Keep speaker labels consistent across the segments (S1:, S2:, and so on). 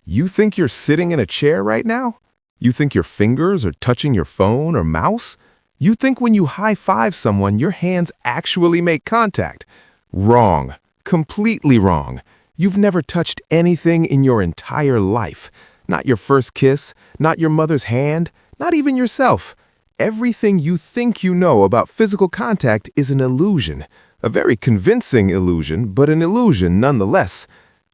S1: You think you're sitting in a chair right now? You think your fingers are touching your phone or mouse? You think when you high-five someone, your hands actually make contact? Wrong. Completely wrong. You've never touched anything in your entire life. Not your first kiss, not your mother's hand, not even yourself. Everything you think you know about physical contact is an illusion. A very convincing illusion, but an illusion nonetheless.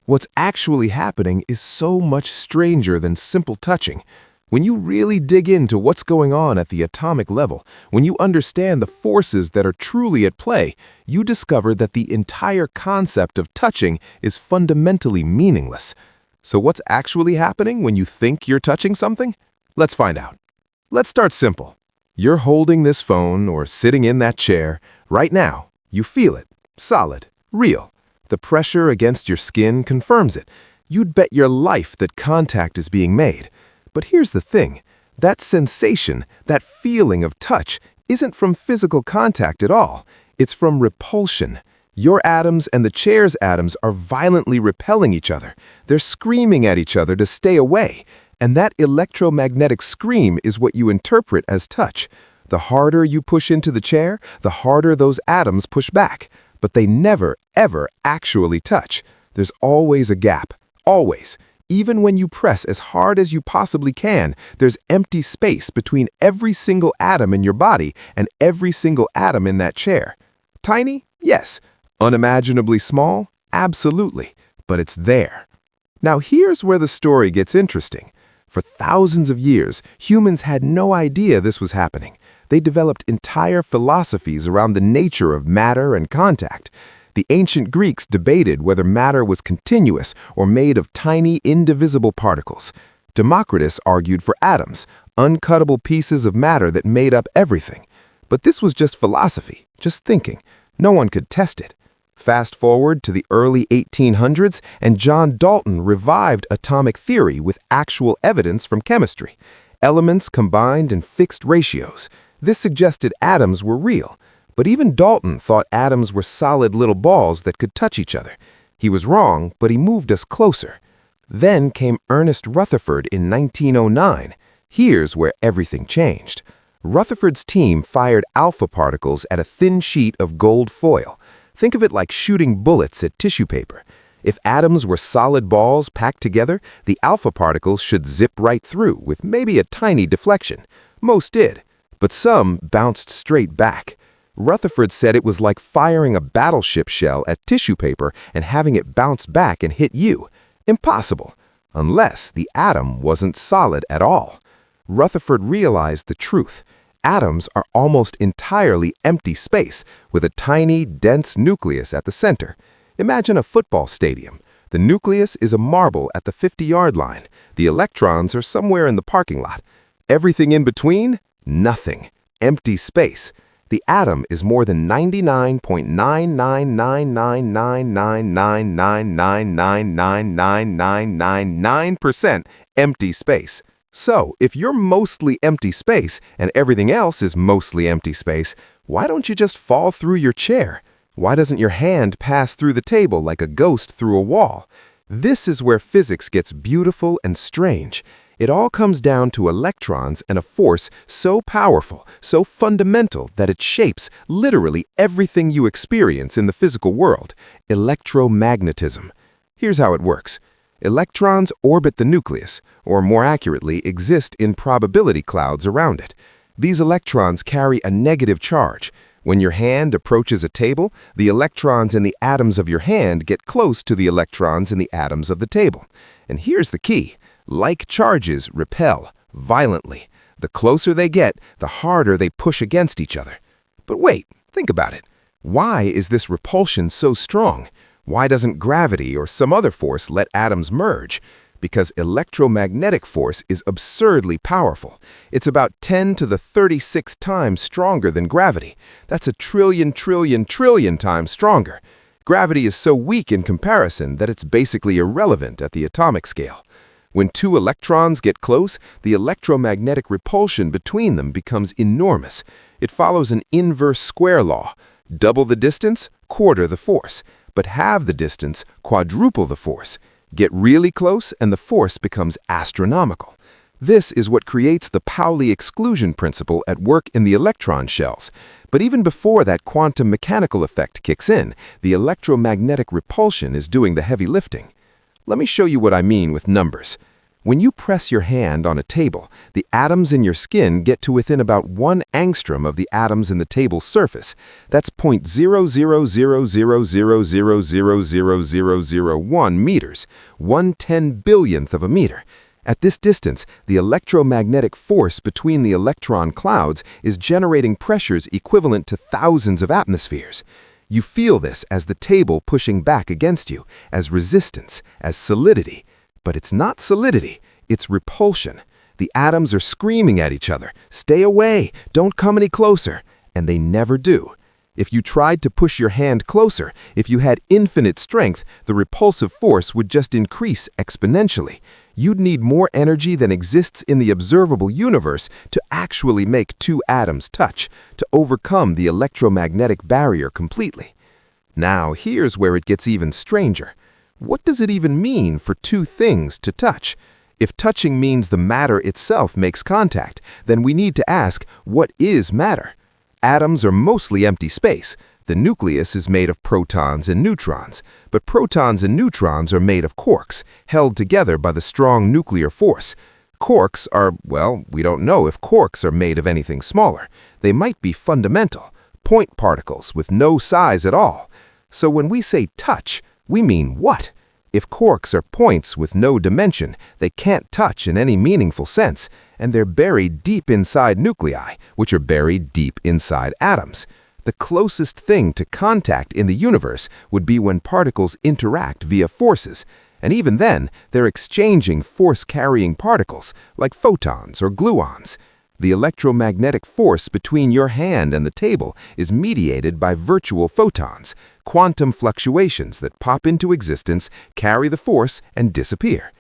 S1: What's actually happening is so much stranger than simple touching. When you really dig into what's going on at the atomic level, when you understand the forces that are truly at play, you discover that the entire concept of touching is fundamentally meaningless. So what's actually happening when you think you're touching something? Let's find out. Let's start simple. You're holding this phone or sitting in that chair. Right now, you feel it. Solid. Real. The pressure against your skin confirms it. You'd bet your life that contact is being made. But here's the thing. That sensation, that feeling of touch, isn't from physical contact at all. It's from repulsion. Your atoms and the chair's atoms are violently repelling each other. They're screaming at each other to stay away. And that electromagnetic scream is what you interpret as touch. The harder you push into the chair, the harder those atoms push back. But they never, ever actually touch. There's always a gap. Always. Even when you press as hard as you possibly can, there's empty space between every single atom in your body and every single atom in that chair. Tiny? Yes. Unimaginably small? Absolutely. But it's there. Now here's where the story gets interesting. For thousands of years, humans had no idea this was happening. They developed entire philosophies around the nature of matter and contact. The ancient Greeks debated whether matter was continuous or made of tiny, indivisible particles. Democritus argued for atoms, uncuttable pieces of matter that made up everything. But this was just philosophy, just thinking. No one could test it. Fast forward to the early 1800s, and John Dalton revived atomic theory with actual evidence from chemistry. Elements combined in fixed ratios. This suggested atoms were real. But even Dalton thought atoms were solid little balls that could touch each other. He was wrong, but he moved us closer. Then came Ernest Rutherford in 1909. Here's where everything changed. Rutherford's team fired alpha particles at a thin sheet of gold foil. Think of it like shooting bullets at tissue paper. If atoms were solid balls packed together, the alpha particles should zip right through with maybe a tiny deflection. Most did, but some bounced straight back. Rutherford said it was like firing a battleship shell at tissue paper and having it bounce back and hit you. Impossible, unless the atom wasn't solid at all. Rutherford realized the truth. Atoms are almost entirely empty space with a tiny, dense nucleus at the center. Imagine a football stadium. The nucleus is a marble at the 50-yard line. The electrons are somewhere in the parking lot. Everything in between? Nothing. Empty space. The atom is more than 99.999999999999999% empty space. So, if you're mostly empty space and everything else is mostly empty space, why don't you just fall through your chair? Why doesn't your hand pass through the table like a ghost through a wall? This is where physics gets beautiful and strange. It all comes down to electrons and a force so powerful, so fundamental that it shapes literally everything you experience in the physical world: electromagnetism. Here's how it works. Electrons orbit the nucleus, or more accurately, exist in probability clouds around it. These electrons carry a negative charge. When your hand approaches a table, the electrons in the atoms of your hand get close to the electrons in the atoms of the table. And here's the key. Like charges repel violently. The closer they get, the harder they push against each other. But wait, think about it. Why is this repulsion so strong? Why doesn't gravity or some other force let atoms merge? Because electromagnetic force is absurdly powerful. It's about 10 to the 36 times stronger than gravity. That's a trillion times stronger. Gravity is so weak in comparison that it's basically irrelevant at the atomic scale. When two electrons get close, the electromagnetic repulsion between them becomes enormous. It follows an inverse square law. Double the distance, quarter the force. But halve the distance, quadruple the force. Get really close and the force becomes astronomical. This is what creates the Pauli exclusion principle at work in the electron shells. But even before that quantum mechanical effect kicks in, the electromagnetic repulsion is doing the heavy lifting. Let me show you what I mean with numbers. When you press your hand on a table, the atoms in your skin get to within about 1 angstrom of the atoms in the table's surface. That's 0.00000000001 meters, 1/10,000,000th of a meter. At this distance, the electromagnetic force between the electron clouds is generating pressures equivalent to thousands of atmospheres. You feel this as the table pushing back against you, as resistance, as solidity. But it's not solidity, it's repulsion. The atoms are screaming at each other, "Stay away, don't come any closer," and they never do. If you tried to push your hand closer, if you had infinite strength, the repulsive force would just increase exponentially. You'd need more energy than exists in the observable universe to actually make two atoms touch, to overcome the electromagnetic barrier completely. Now, here's where it gets even stranger. What does it even mean for two things to touch? If touching means the matter itself makes contact, then we need to ask, what is matter? Atoms are mostly empty space. The nucleus is made of protons and neutrons, but protons and neutrons are made of quarks, held together by the strong nuclear force. Quarks are, well, we don't know if quarks are made of anything smaller. They might be fundamental, point particles with no size at all. So when we say touch, we mean what? If quarks are points with no dimension, they can't touch in any meaningful sense, and they're buried deep inside nuclei, which are buried deep inside atoms. The closest thing to contact in the universe would be when particles interact via forces, and even then, they're exchanging force-carrying particles, like photons or gluons. The electromagnetic force between your hand and the table is mediated by virtual photons, quantum fluctuations that pop into existence, carry the force, and disappear.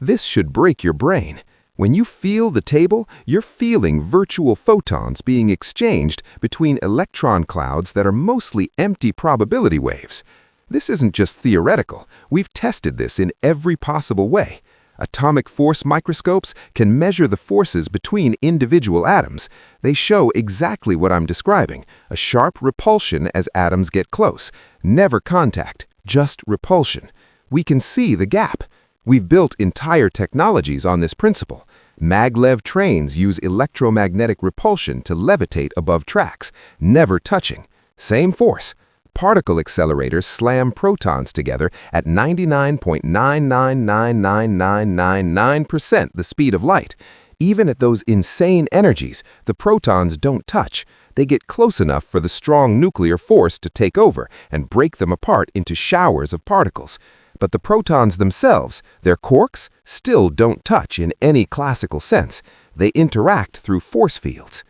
S1: This should break your brain. When you feel the table, you're feeling virtual photons being exchanged between electron clouds that are mostly empty probability waves. This isn't just theoretical. We've tested this in every possible way. Atomic force microscopes can measure the forces between individual atoms. They show exactly what I'm describing, a sharp repulsion as atoms get close. Never contact, just repulsion. We can see the gap. We've built entire technologies on this principle. Maglev trains use electromagnetic repulsion to levitate above tracks, never touching. Same force. Particle accelerators slam protons together at 99.9999999% the speed of light. Even at those insane energies, the protons don't touch. They get close enough for the strong nuclear force to take over and break them apart into showers of particles. But the protons themselves, their quarks, still don't touch in any classical sense. They interact through force fields.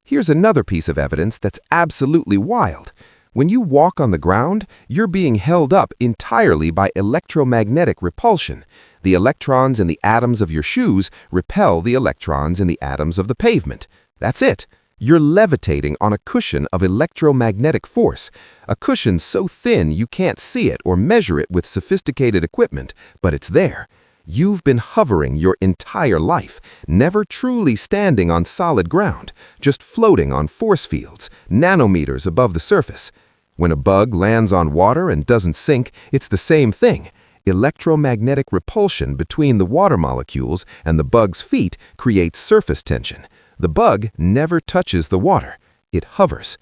S1: Here's another piece of evidence that's absolutely wild. When you walk on the ground, you're being held up entirely by electromagnetic repulsion. The electrons in the atoms of your shoes repel the electrons in the atoms of the pavement. That's it. You're levitating on a cushion of electromagnetic force, a cushion so thin you can't see it or measure it with sophisticated equipment, but it's there. You've been hovering your entire life, never truly standing on solid ground, just floating on force fields, nanometers above the surface. When a bug lands on water and doesn't sink, it's the same thing. Electromagnetic repulsion between the water molecules and the bug's feet creates surface tension. The bug never touches the water. It hovers.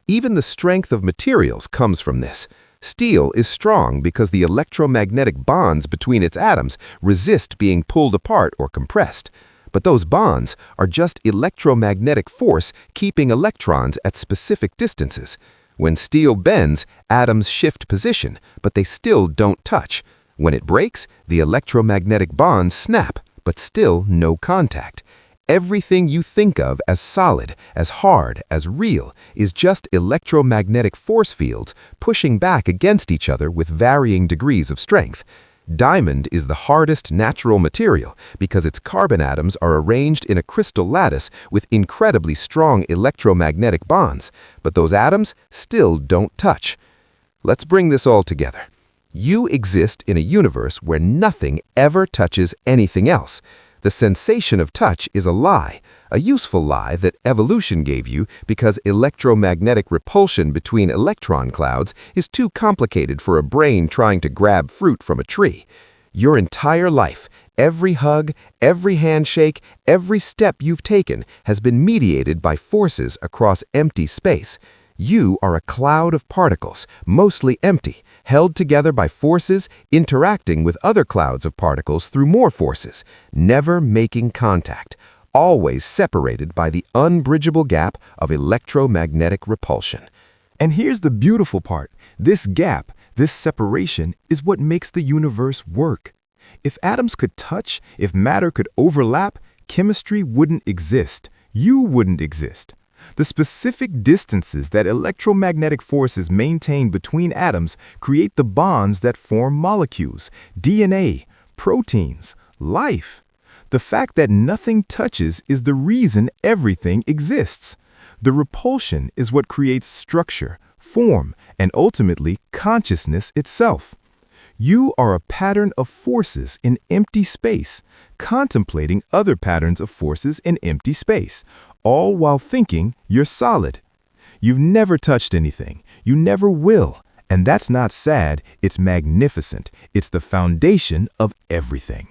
S1: Even the strength of materials comes from this. Steel is strong because the electromagnetic bonds between its atoms resist being pulled apart or compressed. But those bonds are just electromagnetic force keeping electrons at specific distances. When steel bends, atoms shift position, but they still don't touch. When it breaks, the electromagnetic bonds snap, but still no contact. Everything you think of as solid, as hard, as real, is just electromagnetic force fields pushing back against each other with varying degrees of strength. Diamond is the hardest natural material because its carbon atoms are arranged in a crystal lattice with incredibly strong electromagnetic bonds, but those atoms still don't touch. Let's bring this all together.
S2: You exist in a universe where nothing ever touches anything else. The sensation of touch is a lie, a useful lie that evolution gave you because electromagnetic repulsion between electron clouds is too complicated for a brain trying to grab fruit from a tree. Your entire life, every hug, every handshake, every step you've taken has been mediated by forces across empty space. You are a cloud of particles, mostly empty, held together by forces interacting with other clouds of particles through more forces, never making contact, always separated by the unbridgeable gap of electromagnetic repulsion.
S1: And here's the beautiful part. This gap, this separation, is what makes the universe work. If atoms could touch, if matter could overlap, chemistry wouldn't exist. You wouldn't exist. The specific distances that electromagnetic forces maintain between atoms create the bonds that form molecules, DNA, proteins, life. The fact that nothing touches is the reason everything exists. The repulsion is what creates structure, form, and ultimately consciousness itself. You are a pattern of forces in empty space, contemplating other patterns of forces in empty space, all while thinking you're solid. You've never touched anything. You never will. And that's not sad, it's magnificent. It's the foundation of everything.